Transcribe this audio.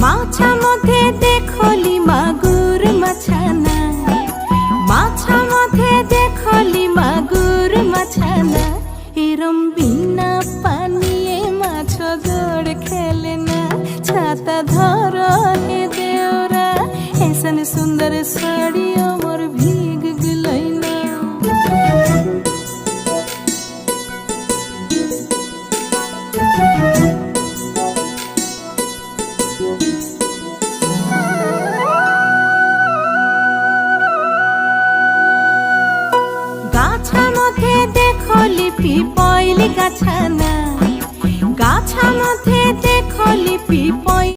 মাছা মধ্যে দেখলি মাগুর মাছানা, মাছা মধ্যে দেখলি মাগুর মাছানা। এরম বিনা পানিয়ে মাছ জোড় খেলে না, ছাতা ধর হে দেওরা, ऐसन सुंदर साड़ियों मोर भीग गई ना। गाछा मध्य देखली पिपइली गाछाना, गाछा मध्य देखली पिपइली